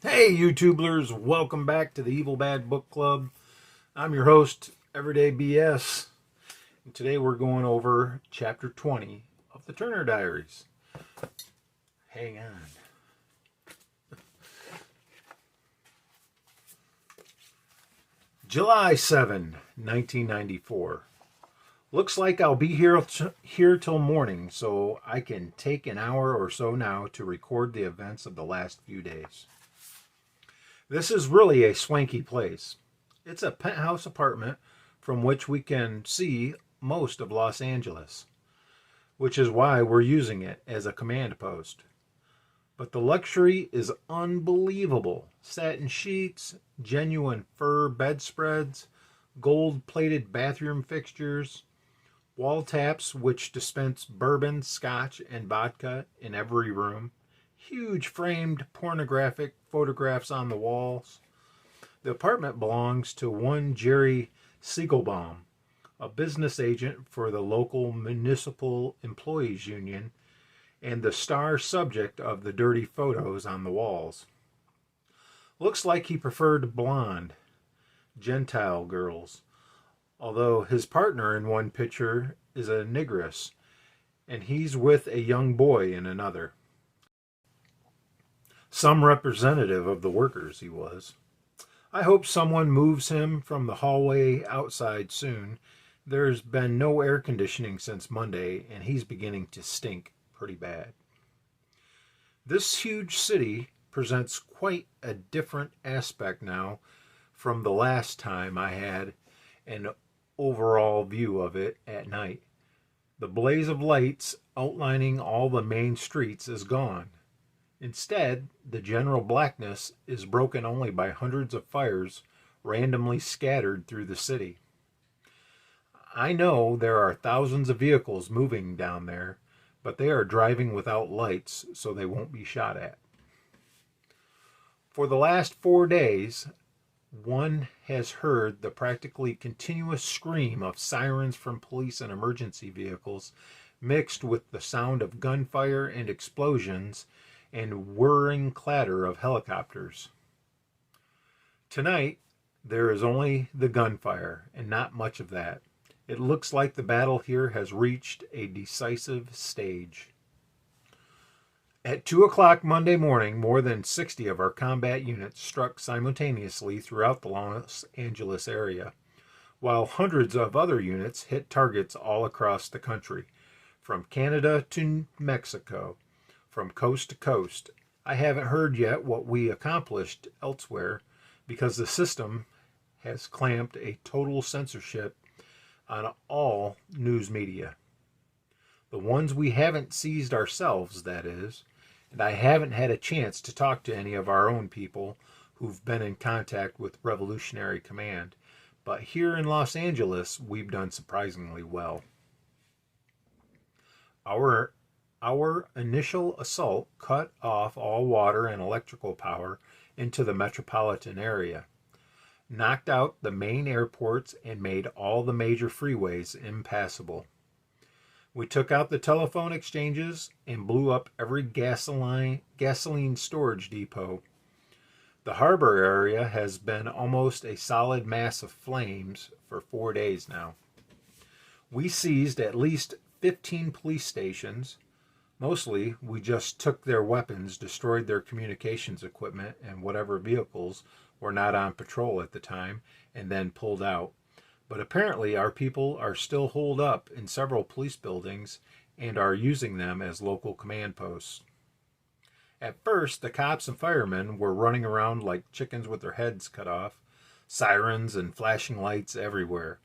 Hey, YouTubers, welcome back to the Evil Bad Book Club. I'm your host, Everyday BS, and today we're going over chapter 20 of the Turner Diaries. Hang on. July 7, 1994. Looks like I'll be here till morning, so I can take an hour or so now to record the events of the last few days. This is really a swanky place. It's a penthouse apartment from which we can see most of Los Angeles, which is why we're using it as a command post. But the luxury is unbelievable. Satin sheets, genuine fur bedspreads, gold-plated bathroom fixtures, wall taps which dispense bourbon, scotch, and vodka in every room, huge framed pornographic photographs on the walls. The apartment belongs to one Jerry Siegelbaum, a business agent for the local municipal employees union and the star subject of the dirty photos on the walls. Looks like he preferred blonde, Gentile girls, although his partner in one picture is a negress, and he's with a young boy in another. Some representative of the workers he was. I hope someone moves him from the hallway outside soon. There's been no air conditioning since Monday, and he's beginning to stink pretty bad. This huge city presents quite a different aspect now from the last time I had an overall view of it at night. The blaze of lights outlining all the main streets is gone. Instead, the general blackness is broken only by hundreds of fires randomly scattered through the city. I know there are thousands of vehicles moving down there, but they are driving without lights, so they won't be shot at. For the last 4 days, one has heard the practically continuous scream of sirens from police and emergency vehicles, mixed with the sound of gunfire and explosions and whirring clatter of helicopters. Tonight, there is only the gunfire, and not much of that. It looks like the battle here has reached a decisive stage. At 2 o'clock Monday morning, more than 60 of our combat units struck simultaneously throughout the Los Angeles area, while hundreds of other units hit targets all across the country, from Canada to Mexico, from coast to coast. I haven't heard yet what we accomplished elsewhere because the system has clamped a total censorship on all news media. The ones we haven't seized ourselves, that is, and I haven't had a chance to talk to any of our own people who've been in contact with Revolutionary Command. But here in Los Angeles, we've done surprisingly well. Our initial assault cut off all water and electrical power into the metropolitan area, knocked out the main airports, and made all the major freeways impassable. We took out the telephone exchanges and blew up every gasoline storage depot. The harbor area has been almost a solid mass of flames for 4 days now. We seized at least 15 police stations. Mostly, we just took their weapons, destroyed their communications equipment and whatever vehicles were not on patrol at the time, and then pulled out. But apparently our people are still holed up in several police buildings and are using them as local command posts. At first, the cops and firemen were running around like chickens with their heads cut off, sirens and flashing lights everywhere.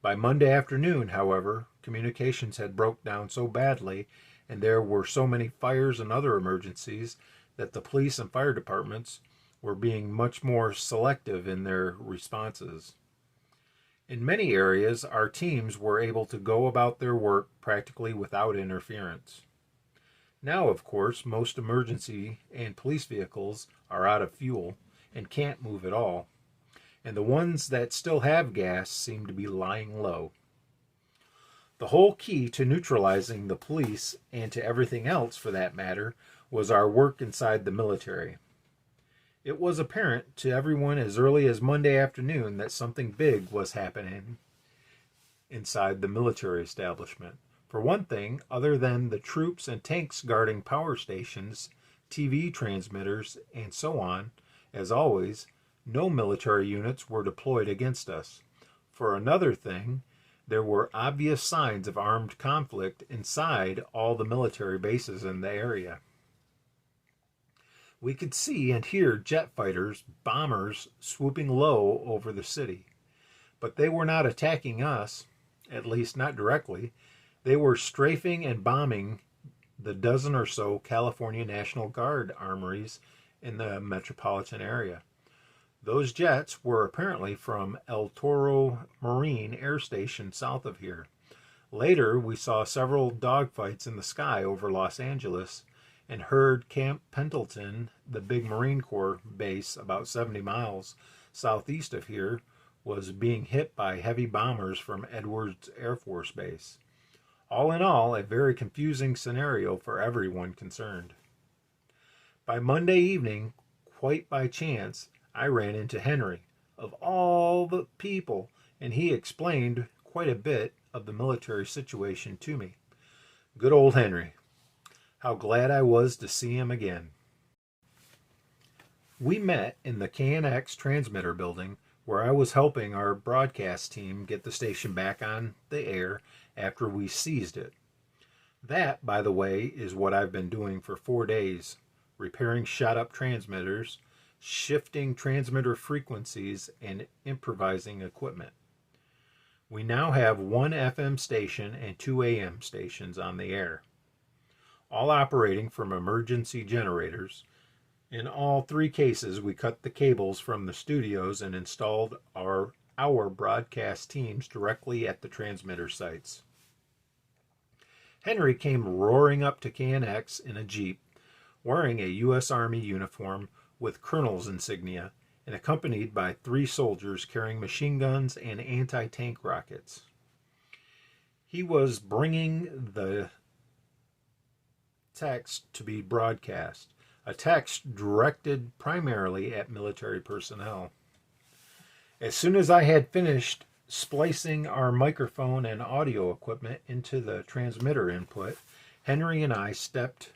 By Monday afternoon, however, communications had broke down so badly and there were so many fires and other emergencies that the police and fire departments were being much more selective in their responses. In many areas, our teams were able to go about their work practically without interference. Now, of course, most emergency and police vehicles are out of fuel and can't move at all, and the ones that still have gas seem to be lying low. The whole key to neutralizing the police, and to everything else for that matter, was our work inside the military. It was apparent to everyone as early as Monday afternoon that something big was happening inside the military establishment. For one thing, other than the troops and tanks guarding power stations, TV transmitters, and so on, as always, no military units were deployed against us. For another thing, there were obvious signs of armed conflict inside all the military bases in the area. We could see and hear jet fighters, bombers swooping low over the city. But they were not attacking us, at least not directly. They were strafing and bombing the dozen or so California National Guard armories in the metropolitan area. Those jets were apparently from El Toro Marine Air Station south of here. Later, we saw several dogfights in the sky over Los Angeles and heard Camp Pendleton, the big Marine Corps base about 70 miles southeast of here, was being hit by heavy bombers from Edwards Air Force Base. All in all, a very confusing scenario for everyone concerned. By Monday evening, quite by chance, I ran into Henry, of all the people, and he explained quite a bit of the military situation to me. Good old Henry. How glad I was to see him again. We met in the KNX transmitter building where I was helping our broadcast team get the station back on the air after we seized it. That, by the way, is what I've been doing for 4 days, repairing shot-up transmitters, shifting transmitter frequencies, and improvising equipment. We now have one FM station and 2 AM stations on the air, all operating from emergency generators. In all 3 cases, we cut the cables from the studios and installed our broadcast teams directly at the transmitter sites. Henry came roaring up to KNX in a Jeep, wearing a U.S. Army uniform with colonel's insignia, and accompanied by 3 soldiers carrying machine guns and anti-tank rockets. He was bringing the text to be broadcast, a text directed primarily at military personnel. As soon as I had finished splicing our microphone and audio equipment into the transmitter input, Henry and I stepped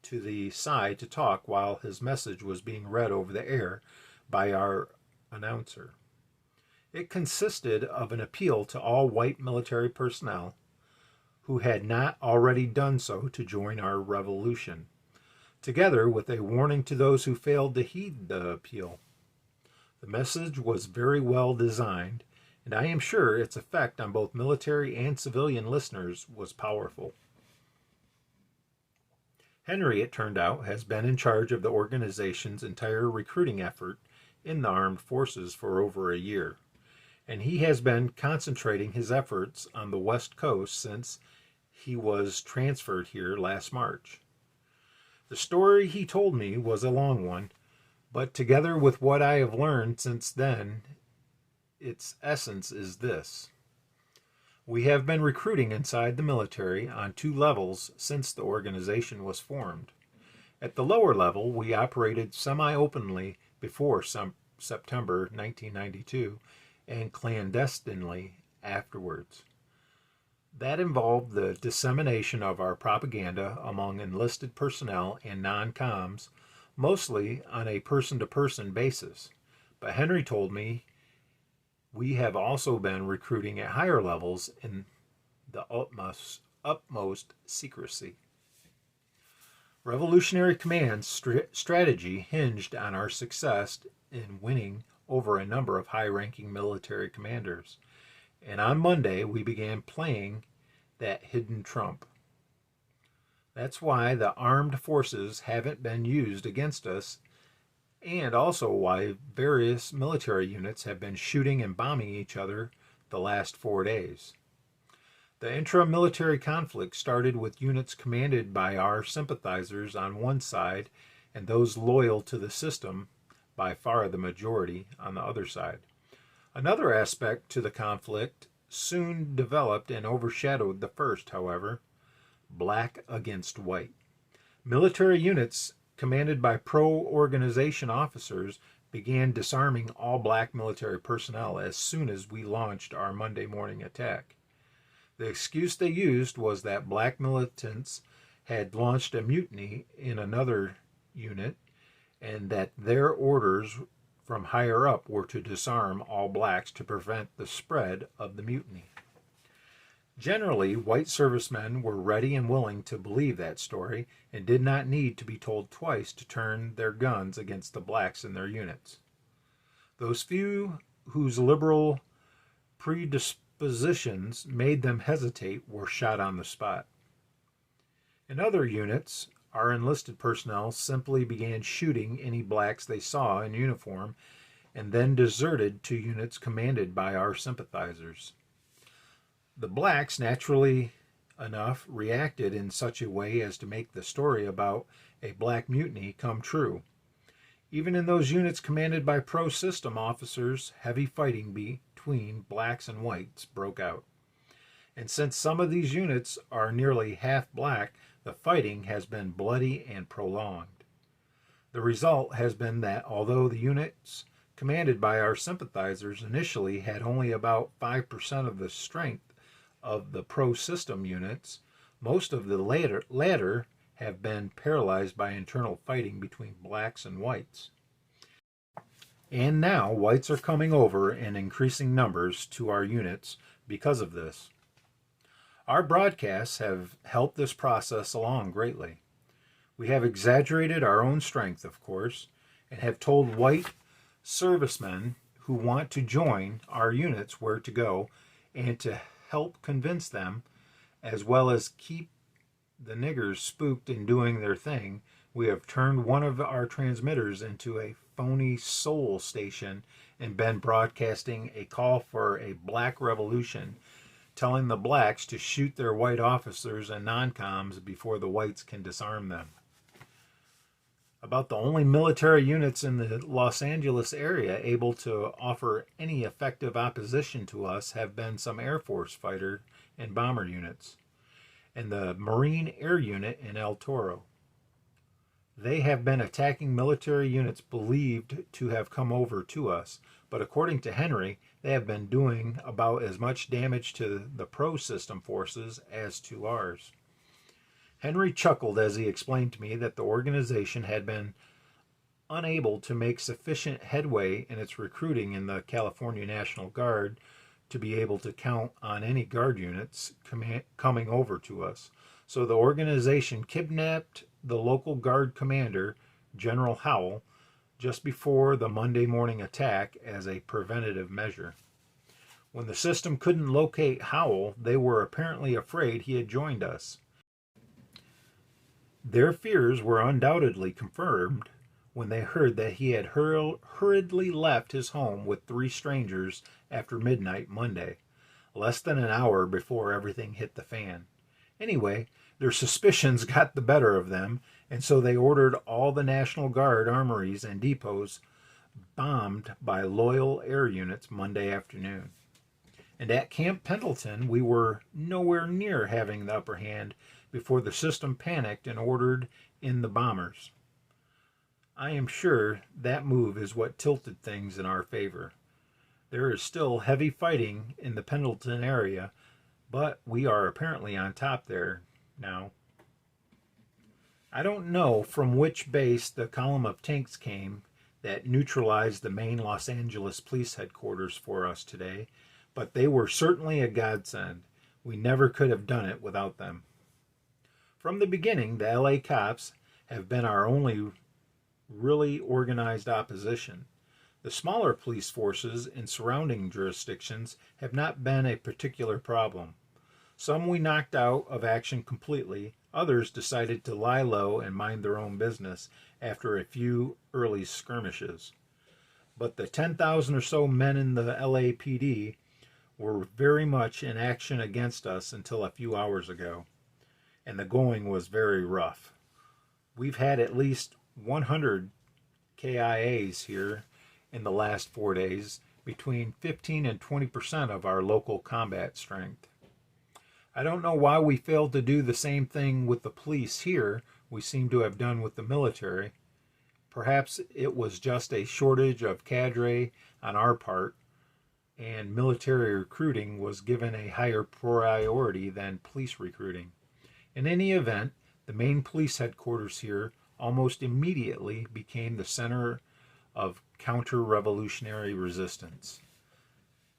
to the side to talk while his message was being read over the air by our announcer. It consisted of an appeal to all white military personnel who had not already done so to join our revolution, together with a warning to those who failed to heed the appeal. The message was very well designed, and I am sure its effect on both military and civilian listeners was powerful. Henry, it turned out, has been in charge of the organization's entire recruiting effort in the armed forces for over a year, and he has been concentrating his efforts on the West Coast since he was transferred here last March. The story he told me was a long one, but together with what I have learned since then, its essence is this. We have been recruiting inside the military on 2 levels since the organization was formed. At the lower level, we operated semi-openly before September 1992 and clandestinely afterwards. That involved the dissemination of our propaganda among enlisted personnel and non-coms, mostly on a person-to-person basis. But Henry told me we have also been recruiting at higher levels in the utmost secrecy. Revolutionary Command's strategy hinged on our success in winning over a number of high-ranking military commanders, and on Monday we began playing that hidden trump. That's why the armed forces haven't been used against us, and also why various military units have been shooting and bombing each other the last 4 days. The intra-military conflict started with units commanded by our sympathizers on one side and those loyal to the system, by far the majority, on the other side. Another aspect to the conflict soon developed and overshadowed the first, however: black against white. Military units commanded by pro-organization officers, began disarming all black military personnel as soon as we launched our Monday morning attack. The excuse they used was that black militants had launched a mutiny in another unit and that their orders from higher up were to disarm all blacks to prevent the spread of the mutiny. Generally, white servicemen were ready and willing to believe that story and did not need to be told twice to turn their guns against the blacks in their units. Those few whose liberal predispositions made them hesitate were shot on the spot. In other units, our enlisted personnel simply began shooting any blacks they saw in uniform and then deserted to units commanded by our sympathizers. The blacks, naturally enough, reacted in such a way as to make the story about a black mutiny come true. Even in those units commanded by pro-system officers, heavy fighting between blacks and whites broke out. And since some of these units are nearly half black, the fighting has been bloody and prolonged. The result has been that although the units commanded by our sympathizers initially had only about 5% of the strength of the pro-system units, most of the latter have been paralyzed by internal fighting between blacks and whites. And now whites are coming over in increasing numbers to our units because of this. Our broadcasts have helped this process along greatly. We have exaggerated our own strength, of course, and have told white servicemen who want to join our units where to go and to help convince them, as well as keep the niggers spooked and doing their thing. We have turned one of our transmitters into a phony soul station and been broadcasting a call for a black revolution, telling the blacks to shoot their white officers and non-coms before the whites can disarm them. About the only military units in the Los Angeles area able to offer any effective opposition to us have been some Air Force fighter and bomber units, and the Marine Air Unit in El Toro. They have been attacking military units believed to have come over to us, but according to Henry, they have been doing about as much damage to the pro-system forces as to ours. Henry chuckled as he explained to me that the organization had been unable to make sufficient headway in its recruiting in the California National Guard to be able to count on any Guard units coming over to us. So the organization kidnapped the local Guard commander, General Howell, just before the Monday morning attack as a preventative measure. When the system couldn't locate Howell, they were apparently afraid he had joined us. Their fears were undoubtedly confirmed when they heard that he had hurriedly left his home with 3 strangers after midnight Monday, less than an hour before everything hit the fan. Anyway, their suspicions got the better of them, and so they ordered all the National Guard armories and depots bombed by loyal air units Monday afternoon. And at Camp Pendleton, we were nowhere near having the upper hand before the system panicked and ordered in the bombers. I am sure that move is what tilted things in our favor. There is still heavy fighting in the Pendleton area, but we are apparently on top there now. I don't know from which base the column of tanks came that neutralized the main Los Angeles police headquarters for us today, but they were certainly a godsend. We never could have done it without them. From the beginning, the LA cops have been our only really organized opposition. The smaller police forces in surrounding jurisdictions have not been a particular problem. Some we knocked out of action completely, others decided to lie low and mind their own business after a few early skirmishes. But the 10,000 or so men in the LAPD were very much in action against us until a few hours ago, and the going was very rough. We've had at least 100 KIAs here in the last 4 days, between 15 and 20% of our local combat strength. I don't know why we failed to do the same thing with the police here we seem to have done with the military. Perhaps it was just a shortage of cadre on our part, and military recruiting was given a higher priority than police recruiting. In any event, the main police headquarters here almost immediately became the center of counter-revolutionary resistance.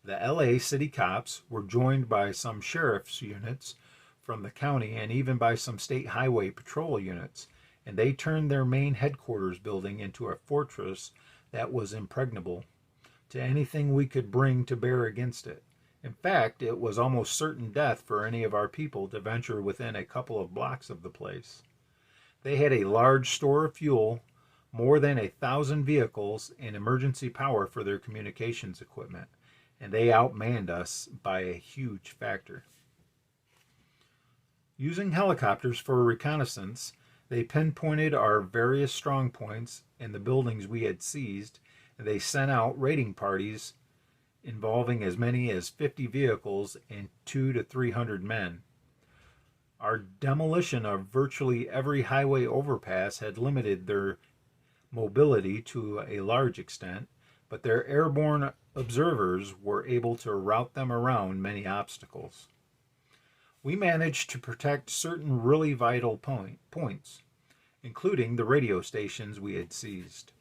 The LA city cops were joined by some sheriff's units from the county and even by some state highway patrol units, and they turned their main headquarters building into a fortress that was impregnable to anything we could bring to bear against it. In fact, it was almost certain death for any of our people to venture within a couple of blocks of the place. They had a large store of fuel, more than 1,000 vehicles, and emergency power for their communications equipment, and they outmanned us by a huge factor. Using helicopters for reconnaissance, they pinpointed our various strong points and the buildings we had seized, and they sent out raiding parties involving as many as 50 vehicles and 200 to 300 men. Our demolition of virtually every highway overpass had limited their mobility to a large extent, but their airborne observers were able to route them around many obstacles. We managed to protect certain really vital points, including the radio stations we had seized,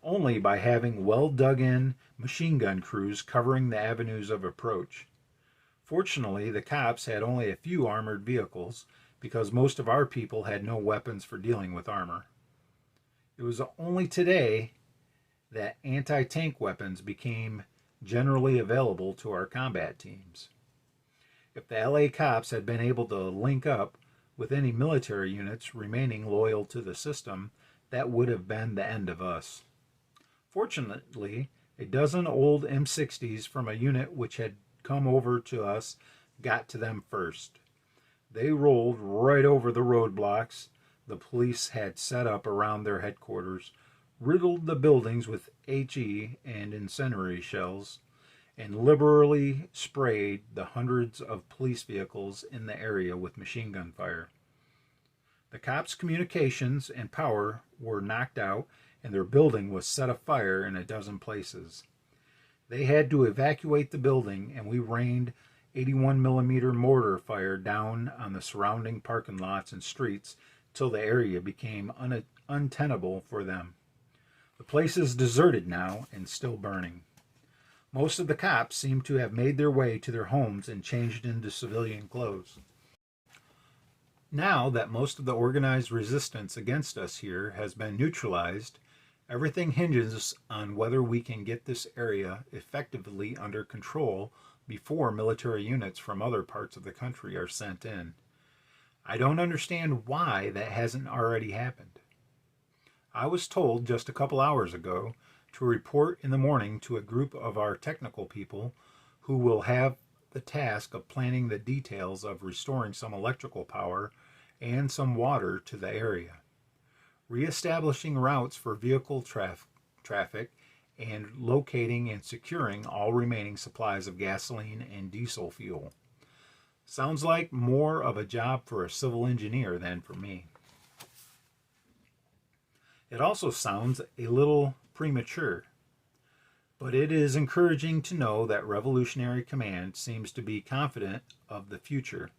only by having well dug in machine gun crews covering the avenues of approach. Fortunately, the cops had only a few armored vehicles because most of our people had no weapons for dealing with armor. It was only today that anti-tank weapons became generally available to our combat teams. If the LA cops had been able to link up with any military units remaining loyal to the system, that would have been the end of us. Fortunately, a dozen old M60s from a unit which had come over to us got to them first. They rolled right over the roadblocks the police had set up around their headquarters, riddled the buildings with HE and incendiary shells, and liberally sprayed the hundreds of police vehicles in the area with machine gun fire. The cops' communications and power were knocked out, and their building was set afire in a dozen places. They had to evacuate the building, and we rained 81mm mortar fire down on the surrounding parking lots and streets till the area became untenable for them. The place is deserted now and still burning. Most of the cops seem to have made their way to their homes and changed into civilian clothes. Now that most of the organized resistance against us here has been neutralized, everything hinges on whether we can get this area effectively under control before military units from other parts of the country are sent in. I don't understand why that hasn't already happened. I was told just a couple hours ago to report in the morning to a group of our technical people who will have the task of planning the details of restoring some electrical power and some water to the area, reestablishing routes for vehicle traffic, and locating and securing all remaining supplies of gasoline and diesel fuel. Sounds like more of a job for a civil engineer than for me. It also sounds a little premature, but it is encouraging to know that Revolutionary Command seems to be confident of the future.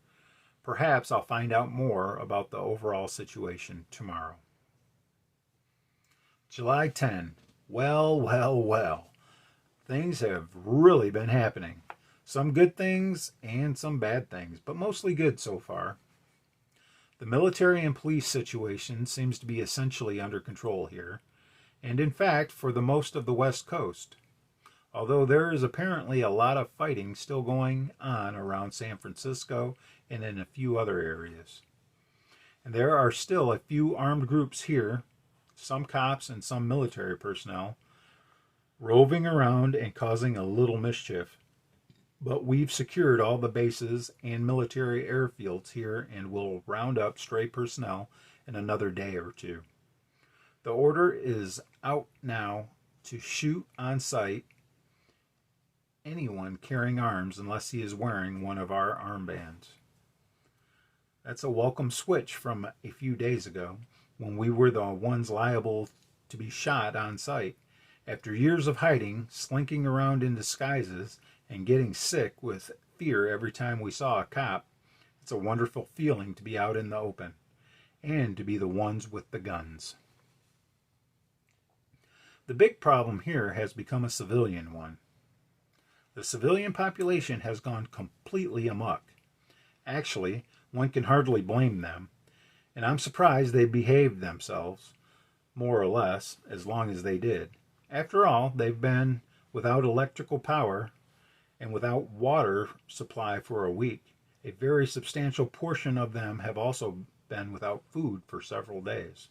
Perhaps I'll find out more about the overall situation tomorrow. July 10. Well. Things have really been happening. Some good things and some bad things, but mostly good so far. The military and police situation seems to be essentially under control here, and in fact for the most of the West Coast, although there is apparently a lot of fighting still going on around San Francisco and in a few other areas. And there are still a few armed groups here, some cops and some military personnel, roving around and causing a little mischief. But we've secured all the bases and military airfields here and will round up stray personnel in another day or two. The order is out now to shoot on sight anyone carrying arms unless he is wearing one of our armbands. That's a welcome switch from a few days ago when we were the ones liable to be shot on sight. After years of hiding, slinking around in disguises, and getting sick with fear every time we saw a cop, it's a wonderful feeling to be out in the open and to be the ones with the guns. The big problem here has become a civilian one. The civilian population has gone completely amok. Actually, one can hardly blame them, and I'm surprised they behaved themselves, more or less, as long as they did. After all, they've been without electrical power and without water supply for a week. A very substantial portion of them have also been without food for several days.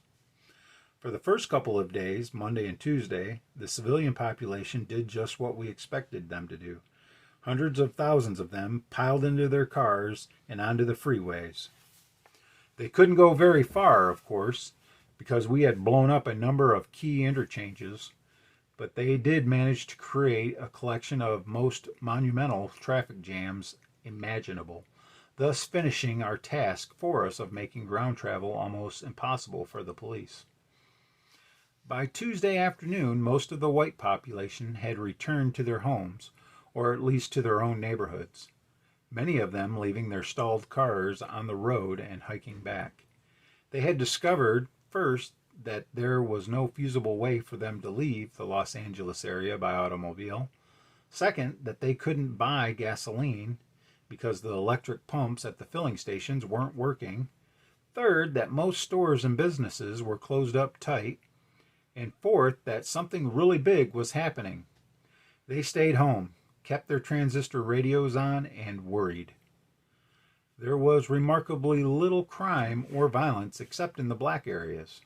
For the first couple of days, Monday and Tuesday, the civilian population did just what we expected them to do. Hundreds of thousands of them piled into their cars and onto the freeways. They couldn't go very far, of course, because we had blown up a number of key interchanges, but they did manage to create a collection of most monumental traffic jams imaginable, thus finishing our task for us of making ground travel almost impossible for the police. By Tuesday afternoon, most of the white population had returned to their homes, or at least to their own neighborhoods, many of them leaving their stalled cars on the road and hiking back. They had discovered, first, that there was no feasible way for them to leave the Los Angeles area by automobile. Second, that they couldn't buy gasoline because the electric pumps at the filling stations weren't working. Third, that most stores and businesses were closed up tight. And fourth, that something really big was happening. They stayed home, kept their transistor radios on, and worried. There was remarkably little crime or violence except in the black areas,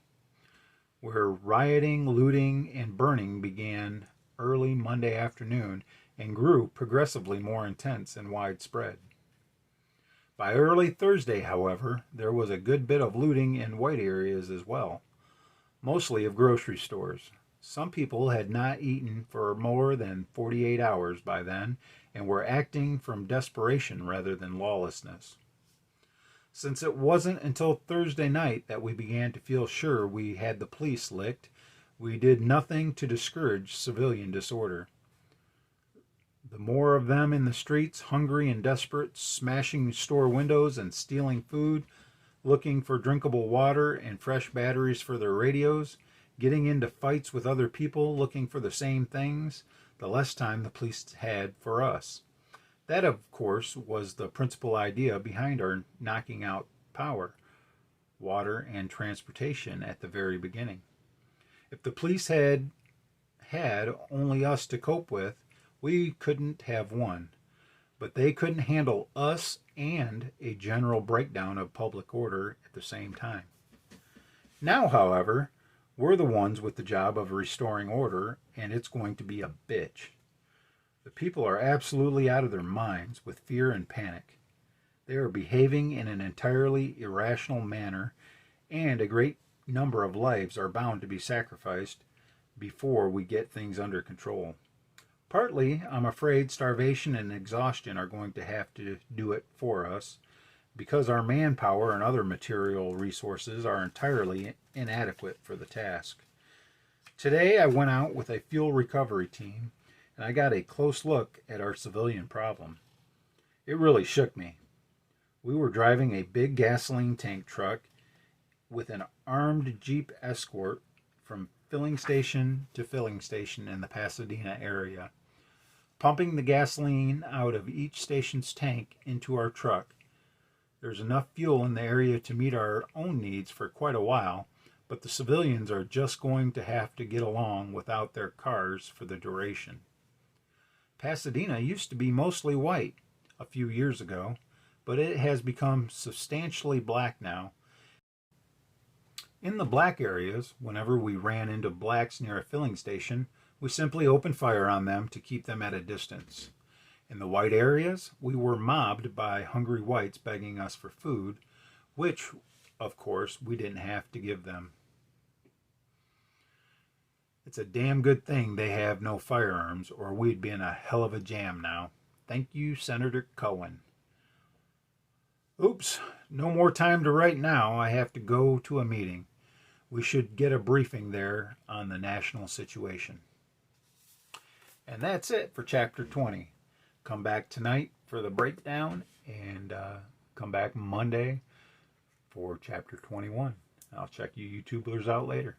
where rioting, looting, and burning began early Monday afternoon and grew progressively more intense and widespread. By early Thursday, however, there was a good bit of looting in white areas as well, mostly of grocery stores. Some people had not eaten for more than 48 hours by then and were acting from desperation rather than lawlessness. Since it wasn't until Thursday night that we began to feel sure we had the police licked, we did nothing to discourage civilian disorder. The more of them in the streets, hungry and desperate, smashing store windows and stealing food, looking for drinkable water and fresh batteries for their radios, getting into fights with other people looking for the same things, the less time the police had for us. That, of course, was the principal idea behind our knocking out power, water, and transportation at the very beginning. If the police had only us to cope with, we couldn't have won. But they couldn't handle us and a general breakdown of public order at the same time. Now, however, we're the ones with the job of restoring order, and it's going to be a bitch. The people are absolutely out of their minds with fear and panic. They are behaving in an entirely irrational manner, and a great number of lives are bound to be sacrificed before we get things under control. Partly, I'm afraid starvation and exhaustion are going to have to do it for us, because our manpower and other material resources are entirely inadequate for the task. Today I went out with a fuel recovery team, and I got a close look at our civilian problem. It really shook me. We were driving a big gasoline tank truck with an armed Jeep escort from filling station to filling station in the Pasadena area, pumping the gasoline out of each station's tank into our truck. There's enough fuel in the area to meet our own needs for quite a while, but the civilians are just going to have to get along without their cars for the duration. Pasadena used to be mostly white a few years ago, but it has become substantially black now. In the black areas, whenever we ran into blacks near a filling station, we simply opened fire on them to keep them at a distance. In the white areas, we were mobbed by hungry whites begging us for food, which, of course, we didn't have to give them. It's a damn good thing they have no firearms, or we'd be in a hell of a jam now. Thank you, Senator Cohen. Oops, no more time to write now. I have to go to a meeting. We should get a briefing there on the national situation. And that's it for chapter 20. Come back tonight for the breakdown, and come back Monday for chapter 21. I'll check you YouTubers out later.